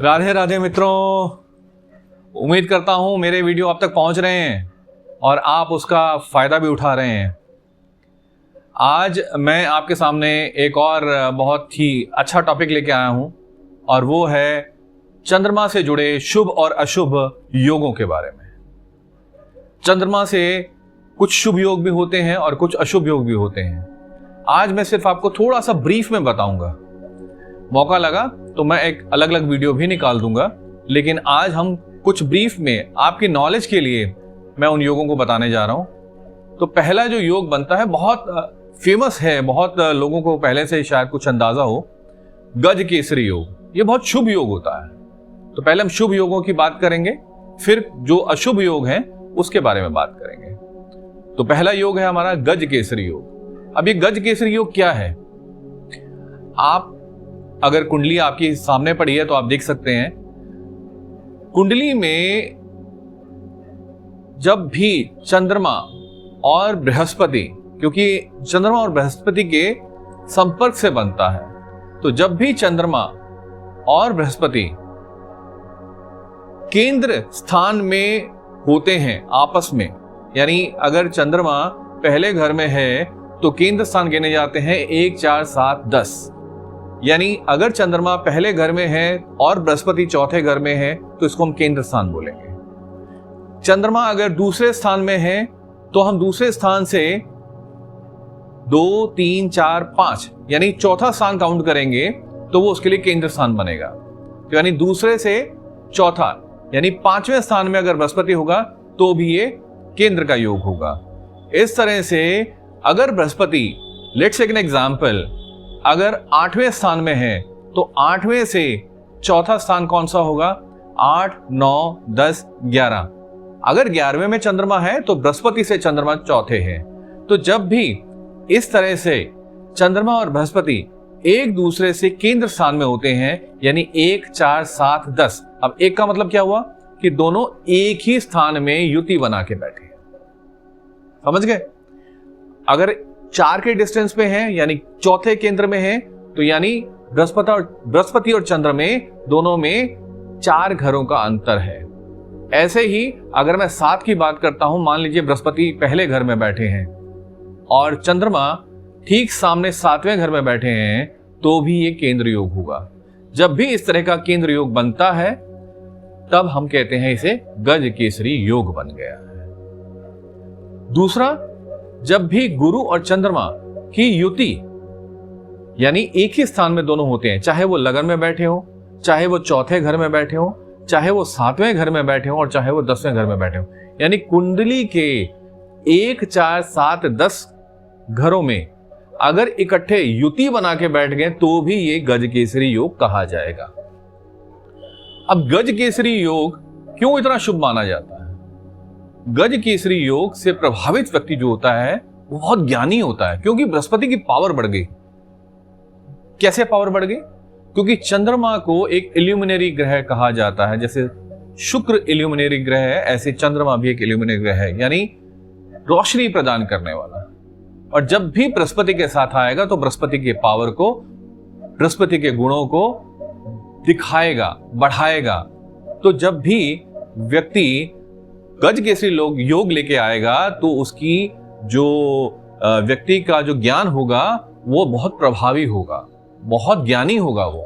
राधे राधे मित्रों, उम्मीद करता हूं मेरे वीडियो आप तक पहुंच रहे हैं और आप उसका फ़ायदा भी उठा रहे हैं। आज मैं आपके सामने एक और बहुत ही अच्छा टॉपिक लेके आया हूं और वो है चंद्रमा से जुड़े शुभ और अशुभ योगों के बारे में। चंद्रमा से कुछ शुभ योग भी होते हैं और कुछ अशुभ योग भी होते हैं। आज मैं सिर्फ आपको थोड़ा सा ब्रीफ में बताऊंगा। मौका लगा तो मैं एक अलग अलग वीडियो भी निकाल दूंगा, लेकिन आज हम कुछ ब्रीफ में आपकी नॉलेज के लिए मैं उन योगों को बताने जा रहा हूं। तो पहला जो योग बनता है बहुत फेमस है, बहुत लोगों को पहले से शायद कुछ अंदाजा हो, गज केसरी योग। ये बहुत शुभ योग होता है। तो पहले हम शुभ योगों की बात करेंगे, फिर जो अशुभ योग हैं उसके बारे में बात करेंगे। तो पहला योग है हमारा गज केसरी योग। अब ये गज केसरी योग क्या है? आप अगर कुंडली आपकी सामने पड़ी है तो आप देख सकते हैं, कुंडली में जब भी चंद्रमा और बृहस्पति, क्योंकि चंद्रमा और बृहस्पति के संपर्क से बनता है, तो जब भी चंद्रमा और बृहस्पति केंद्र स्थान में होते हैं आपस में, यानी अगर चंद्रमा पहले घर में है तो केंद्र स्थान गिने जाते हैं 1, 4, 7, 10। यानी अगर चंद्रमा पहले घर में है और बृहस्पति चौथे घर में है तो इसको हम केंद्र स्थान बोलेंगे। चंद्रमा अगर दूसरे स्थान में है तो हम दूसरे स्थान से 2, 3, 4, 5 यानी चौथा स्थान काउंट करेंगे तो वो उसके लिए केंद्र स्थान बनेगा। तो यानी दूसरे से चौथा यानी 5वें स्थान में अगर बृहस्पति होगा तो भी ये केंद्र का योग होगा। इस तरह से अगर Brihaspati, let's take an example, अगर 8वें स्थान में है तो 8वें से चौथा स्थान कौन सा होगा? 8, 9, 10, 11। अगर 11वें में चंद्रमा है तो बृहस्पति से चंद्रमा चौथे है। तो जब भी इस तरह से चंद्रमा और बृहस्पति एक दूसरे से केंद्र स्थान में होते हैं, यानी 1, 4, 7, 10। अब एक का मतलब क्या हुआ कि दोनों एक ही स्थान में युति बना के बैठे हैं। समझ गए? अगर 4 के डिस्टेंस पे हैं यानी चौथे केंद्र में हैं, तो यानी बृहस्पति और चंद्र में दोनों में 4 घरों का अंतर है। ऐसे ही अगर मैं 7 की बात करता हूं, मान लीजिए बृहस्पति पहले घर में बैठे हैं और चंद्रमा ठीक सामने 7वें घर में बैठे हैं, तो भी ये केंद्र योग होगा। जब भी इस तरह का केंद्र योग बनता है तब हम कहते हैं इसे गज केसरी योग बन गया है। दूसरा, जब भी गुरु और चंद्रमा की युति यानी एक ही स्थान में दोनों होते हैं, चाहे वो लगन में बैठे हो, चाहे वो चौथे घर में बैठे हो, चाहे वो 7वें घर में बैठे हो और चाहे वो 10वें घर में बैठे हो, यानी कुंडली के 1, 4, 7, 10 घरों में अगर इकट्ठे युति बना के बैठ गए तो भी ये गज केसरी योग कहा जाएगा। अब गज केसरी योग क्यों इतना शुभ माना जाता है? गज केसरी योग से प्रभावित व्यक्ति जो होता है वो बहुत ज्ञानी होता है, क्योंकि बृहस्पति की पावर बढ़ गई। कैसे पावर बढ़ गई? क्योंकि चंद्रमा को एक इल्यूमिनरी ग्रह कहा जाता है। जैसे शुक्र इल्यूमिनरी ग्रह है, ऐसे चंद्रमा भी एक इल्यूमिनरी ग्रह है, यानी रोशनी प्रदान करने वाला। और जब भी बृहस्पति के साथ आएगा तो बृहस्पति के पावर को, बृहस्पति के गुणों को दिखाएगा, बढ़ाएगा। तो जब भी व्यक्ति गज केसरी योग लेके आएगा तो उसकी जो व्यक्ति का जो ज्ञान होगा वो बहुत प्रभावी होगा, बहुत ज्ञानी होगा। वो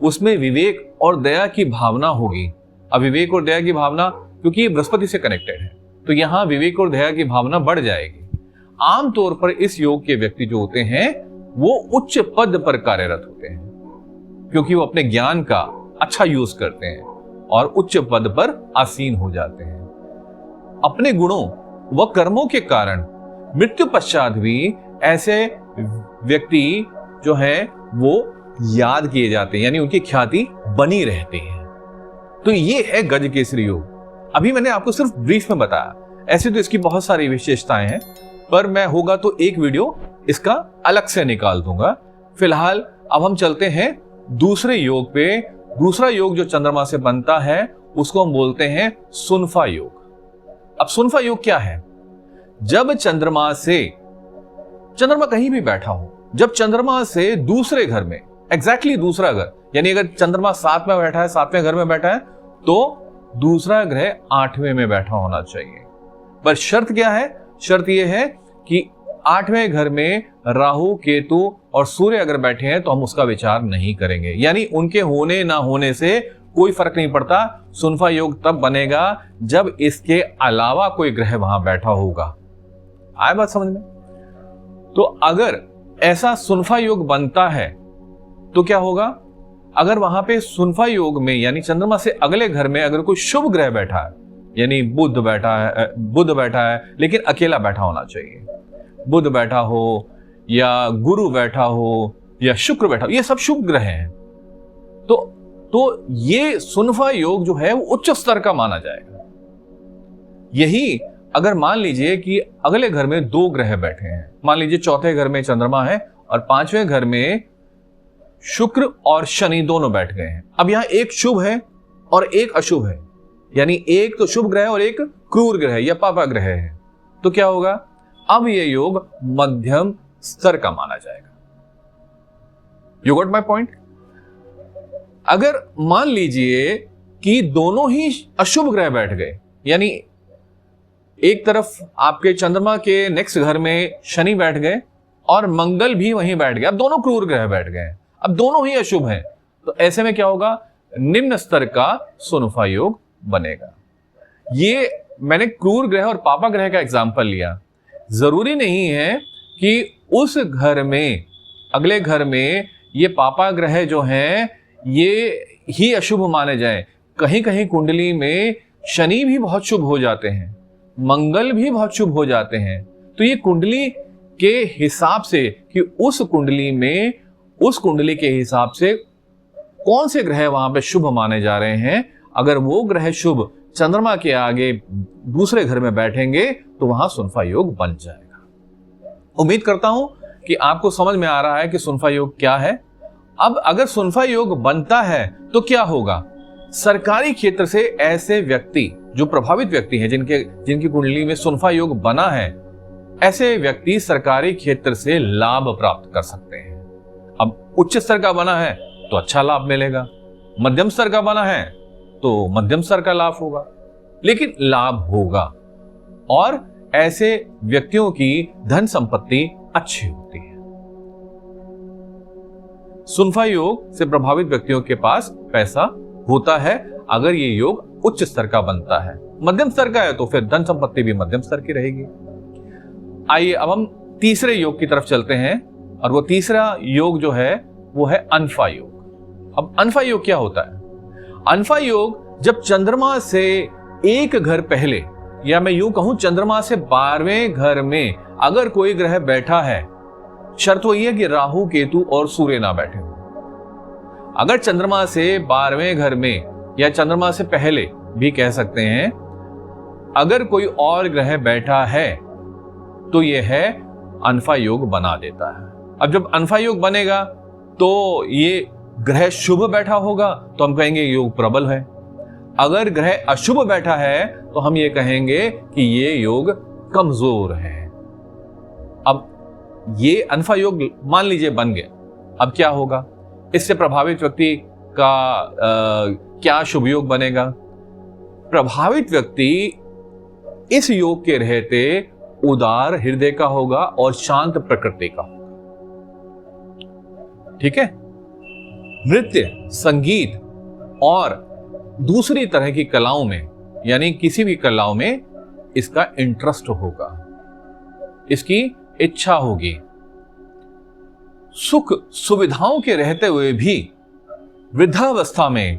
उसमें विवेक और दया की भावना होगी। अब विवेक और दया की भावना, क्योंकि ये बृहस्पति से कनेक्टेड है, तो यहां विवेक और दया की भावना बढ़ जाएगी। आमतौर पर इस योग के व्यक्ति जो होते हैं वो उच्च पद पर कार्यरत होते हैं, क्योंकि वो अपने ज्ञान का अच्छा यूज करते हैं और उच्च पद पर आसीन हो जाते हैं। अपने गुणों व कर्मों के कारण मृत्यु पश्चात भी ऐसे व्यक्ति जो हैं वो याद किए जाते हैं, यानी उनकी ख्याति बनी रहती है। तो ये है गज केसरी योग। अभी मैंने आपको सिर्फ ब्रीफ में बताया, ऐसे तो इसकी बहुत सारी विशेषताएं हैं, पर मैं होगा तो एक वीडियो इसका अलग से निकाल दूंगा। फिलहाल अब हम चलते हैं दूसरे योग पे। दूसरा योग जो चंद्रमा से बनता है उसको हम बोलते हैं सुनफा योग। अब सुनफा योग क्या है? जब चंद्रमा कहीं भी बैठा हो, जब चंद्रमा से दूसरे घर में, एग्जैक्टली दूसरा घर, यानी अगर चंद्रमा 7 में बैठा है, 7वें घर में बैठा है, तो दूसरा ग्रह 8वें में बैठा होना चाहिए। पर शर्त क्या है? शर्त यह है कि 8वें घर में राहु, केतु और सूर्य अगर बैठे हैं तो हम उसका विचार नहीं करेंगे। यानी उनके होने ना होने से कोई फर्क नहीं पड़ता। सुनफा योग तब बनेगा जब इसके अलावा कोई ग्रह वहां बैठा होगा। आए बात समझ में? तो अगर ऐसा सुनफा योग बनता है तो क्या होगा? अगर वहां पे सुनफा योग में यानी चंद्रमा से अगले घर में अगर कोई शुभ ग्रह बैठा है, यानी बुध बैठा है लेकिन अकेला बैठा होना चाहिए, बुध बैठा हो या गुरु बैठा हो या शुक्र बैठा हो, ये सब शुभ ग्रह हैं, तो ये सुनफा योग जो है वो उच्च स्तर का माना जाएगा। यही अगर मान लीजिए कि अगले घर में 2 ग्रह बैठे हैं, मान लीजिए चौथे घर में चंद्रमा है और 5वें घर में शुक्र और शनि दोनों बैठ गए हैं। अब यहां एक शुभ है और एक अशुभ है, यानी एक तो शुभ ग्रह और एक क्रूर ग्रह या पापा ग्रह है, तो क्या होगा? अब यह योग मध्यम स्तर का माना जाएगा। You got my point? अगर मान लीजिए कि दोनों ही अशुभ ग्रह बैठ गए, यानी एक तरफ आपके चंद्रमा के नेक्स्ट घर में शनि बैठ गए और मंगल भी वहीं बैठ गए, अब दोनों क्रूर ग्रह बैठ गए, अब दोनों ही अशुभ हैं, तो ऐसे में क्या होगा? निम्न स्तर का सुनफा योग बनेगा। ये मैंने क्रूर ग्रह और पापा ग्रह का एग्जांपल लिया। जरूरी नहीं है कि उस घर में, अगले घर में ये पापा ग्रह जो हैं ये ही अशुभ माने जाएं। कहीं कहीं कुंडली में शनि भी बहुत शुभ हो जाते हैं, मंगल भी बहुत शुभ हो जाते हैं। तो ये कुंडली के हिसाब से कि उस कुंडली के हिसाब से कौन से ग्रह वहां पे शुभ माने जा रहे हैं, अगर वो ग्रह शुभ चंद्रमा के आगे दूसरे घर में बैठेंगे तो वहां सुनफा योग बन जाएगा। उम्मीद करता हूं कि आपको समझ में आ रहा है कि सुनफा योग क्या है। अब अगर सुनफा योग बनता है तो क्या होगा? सरकारी क्षेत्र से ऐसे व्यक्ति जो प्रभावित व्यक्ति हैं, जिनकी कुंडली में सुनफा योग बना है, ऐसे व्यक्ति सरकारी क्षेत्र से लाभ प्राप्त कर सकते हैं। अब उच्च स्तर का बना है तो अच्छा लाभ मिलेगा, मध्यम स्तर का बना है तो मध्यम स्तर का लाभ होगा, लेकिन लाभ होगा। और ऐसे व्यक्तियों की धन संपत्ति अच्छी होती है। सुनफा योग से प्रभावित व्यक्तियों के पास पैसा होता है अगर ये योग उच्च स्तर का बनता है। मध्यम स्तर का है तो फिर धन संपत्ति भी मध्यम स्तर की रहेगी। आइए अब हम तीसरे योग की तरफ चलते हैं, और वो तीसरा योग जो है वो है अनफा योग। अब अनफा योग क्या होता है? अनफा योग जब चंद्रमा से एक घर पहले, या मैं यूं कहूं चंद्रमा से 12वें घर में अगर कोई ग्रह बैठा है, शर्त वही है कि राहु, केतु और सूर्य ना बैठे हो। अगर चंद्रमा से 12वें घर में, या चंद्रमा से पहले भी कह सकते हैं, अगर कोई और ग्रह बैठा है तो यह है अनफा योग बना देता है। अब जब अनफा योग बनेगा तो ये ग्रह शुभ बैठा होगा तो हम कहेंगे योग प्रबल है। अगर ग्रह अशुभ बैठा है तो हम ये कहेंगे कि ये योग कमजोर है। अब ये अनफा योग मान लीजिए बन गया, अब क्या होगा? इससे प्रभावित व्यक्ति का क्या शुभ योग बनेगा? प्रभावित व्यक्ति इस योग के रहते उदार हृदय का होगा और शांत प्रकृति का होगा। ठीक है? नृत्य, संगीत और दूसरी तरह की कलाओं में, यानी किसी भी कलाओं में इसका इंटरेस्ट होगा, इसकी इच्छा होगी। सुख सुविधाओं के रहते हुए भी वृद्धावस्था में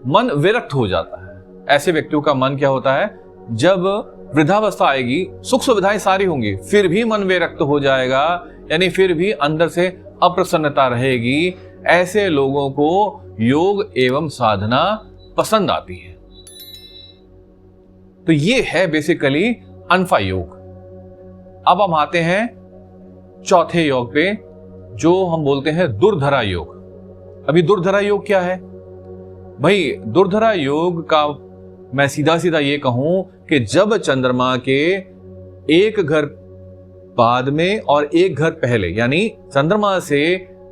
मन विरक्त हो जाता है। ऐसे व्यक्तियों का मन क्या होता है? जब वृद्धावस्था आएगी, सुख सुविधाएं सारी होंगी, फिर भी मन विरक्त हो जाएगा, यानी फिर भी अंदर से अप्रसन्नता रहेगी। ऐसे लोगों को योग एवं साधना पसंद आती है। तो ये है बेसिकली अनफा योग। अब हम आते हैं चौथे योग पे, जो हम बोलते हैं दुर्धरा योग। अभी दुर्धरा योग क्या है भाई? दुर्धरा योग का मैं सीधा सीधा ये कहूं कि जब चंद्रमा के एक घर बाद में और एक घर पहले, यानी चंद्रमा से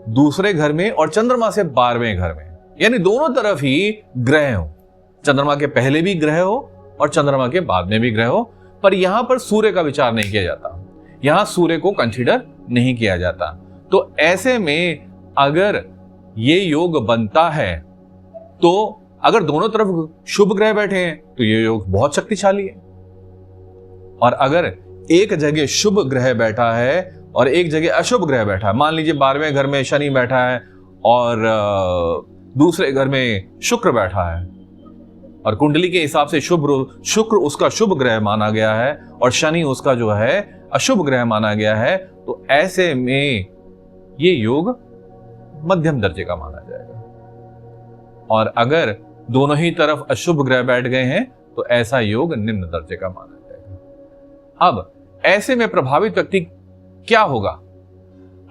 दूसरे घर में और चंद्रमा से 12वें घर में, यानी दोनों तरफ ही ग्रह हो। चंद्रमा के पहले भी ग्रह हो और चंद्रमा के बाद में भी ग्रह हो, पर यहां पर सूर्य का विचार नहीं किया जाता, यहां सूर्य को कंसीडर नहीं किया जाता। तो ऐसे में अगर ये योग बनता है तो अगर दोनों तरफ शुभ ग्रह बैठे हैं तो ये योग बहुत शक्तिशाली है, और अगर एक जगह शुभ ग्रह बैठा है और एक जगह अशुभ ग्रह बैठा है, मान लीजिए 12वें घर में शनि बैठा है और दूसरे घर में शुक्र बैठा है, और कुंडली के हिसाब से शुक्र उसका शुभ ग्रह माना गया है और शनि उसका जो है अशुभ ग्रह माना गया है, तो ऐसे में ये योग मध्यम दर्जे का माना जाएगा। और अगर दोनों ही तरफ अशुभ ग्रह बैठ गए हैं तो ऐसा योग निम्न दर्जे का माना जाएगा। अब ऐसे में प्रभावित व्यक्ति क्या होगा?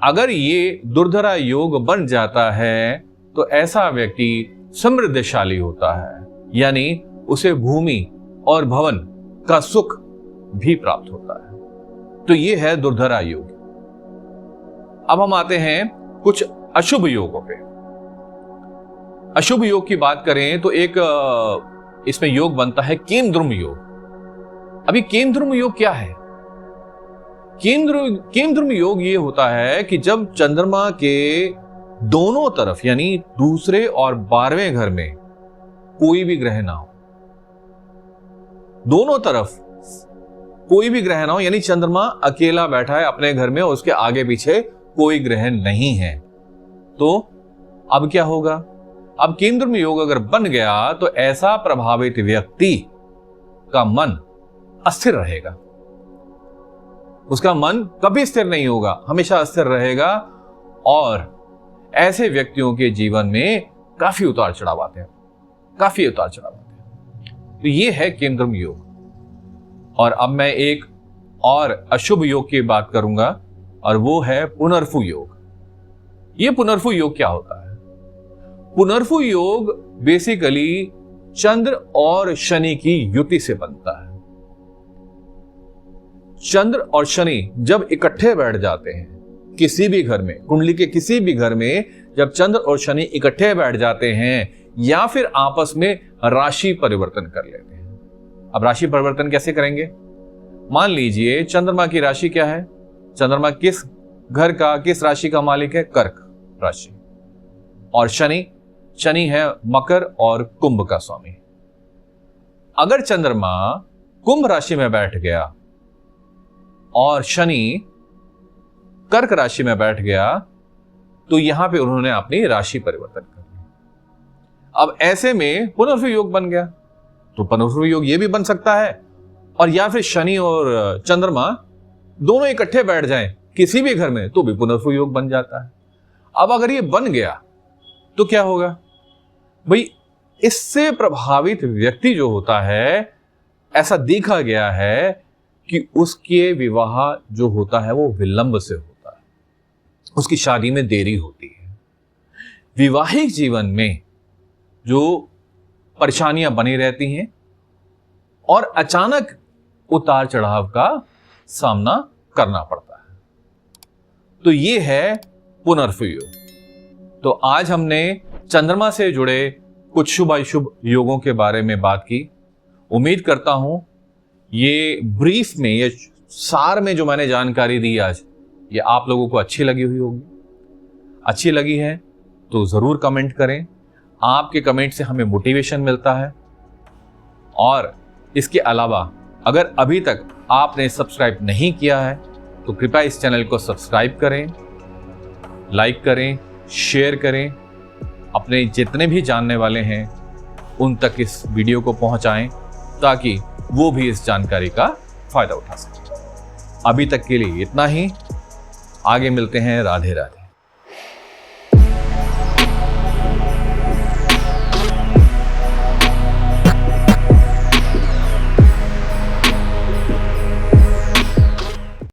अगर ये दुर्धरा योग बन जाता है तो ऐसा व्यक्ति समृद्धशाली होता है, यानी उसे भूमि और भवन का सुख भी प्राप्त होता है। तो ये है दुर्धरा योग। अब हम आते हैं कुछ अशुभ योगों पे। अशुभ योग की बात करें तो एक इसमें योग बनता है केमद्रुम योग। अभी केमद्रुम योग क्या है? केमद्रुम योग ये होता है कि जब चंद्रमा के दोनों तरफ यानी दूसरे और 12वें घर में कोई भी ग्रह ना हो, दोनों तरफ कोई भी ग्रह ना हो, यानी चंद्रमा अकेला बैठा है अपने घर में और उसके आगे पीछे कोई ग्रह नहीं है, तो अब क्या होगा? अब केमद्रुम योग अगर बन गया तो ऐसा प्रभावित व्यक्ति का मन अस्थिर रहेगा, उसका मन कभी स्थिर नहीं होगा, हमेशा अस्थिर रहेगा, और ऐसे व्यक्तियों के जीवन में काफी उतार चढ़ाव आते हैं, काफी उतार चढ़ाव आते हैं। तो ये है केमद्रुम योग। और अब मैं एक और अशुभ योग की बात करूंगा और वो है पुनर्फु योग। ये पुनर्फु योग क्या होता है? पुनर्फु योग बेसिकली चंद्र और शनि की युति से बनता है। चंद्र और शनि जब इकट्ठे बैठ जाते हैं किसी भी घर में, कुंडली के किसी भी घर में जब चंद्र और शनि इकट्ठे बैठ जाते हैं या फिर आपस में राशि परिवर्तन कर लेते हैं। अब राशि परिवर्तन कैसे करेंगे? मान लीजिए चंद्रमा की राशि क्या है? चंद्रमा किस घर का, किस राशि का मालिक है? कर्क राशि। और शनि है मकर और कुंभ का स्वामी। अगर चंद्रमा कुंभ राशि में बैठ गया और शनि कर्क राशि में बैठ गया तो यहां पे उन्होंने अपनी राशि परिवर्तन कर लिया। अब ऐसे में पुनर्फु योग बन गया। तो पुनर्फु योग ये भी बन सकता है, और या फिर शनि और चंद्रमा दोनों इकट्ठे बैठ जाएं किसी भी घर में तो भी पुनर्फु योग बन जाता है। अब अगर ये बन गया तो क्या होगा भाई? इससे प्रभावित व्यक्ति जो होता है, ऐसा देखा गया है कि उसके विवाह जो होता है वो विलंब से होता है, उसकी शादी में देरी होती है। विवाहिक जीवन में जो परेशानियां बनी रहती हैं और अचानक उतार चढ़ाव का सामना करना पड़ता है, तो ये है पुनर्फु योग। तो आज हमने चंद्रमा से जुड़े कुछ शुभ अशुभ योगों के बारे में बात की। उम्मीद करता हूं ये ब्रीफ में, ये सार में जो मैंने जानकारी दी आज, ये आप लोगों को अच्छी लगी हुई होगी। अच्छी लगी है तो जरूर कमेंट करें, आपके कमेंट से हमें मोटिवेशन मिलता है। और इसके अलावा अगर अभी तक आपने सब्सक्राइब नहीं किया है तो कृपया इस चैनल को सब्सक्राइब करें, लाइक करें, शेयर करें, अपने जितने भी जानने वाले हैं उन तक इस वीडियो को पहुंचाएं ताकि वो भी इस जानकारी का फायदा उठा सकें। अभी तक के लिए इतना ही, आगे मिलते हैं। राधे राधे।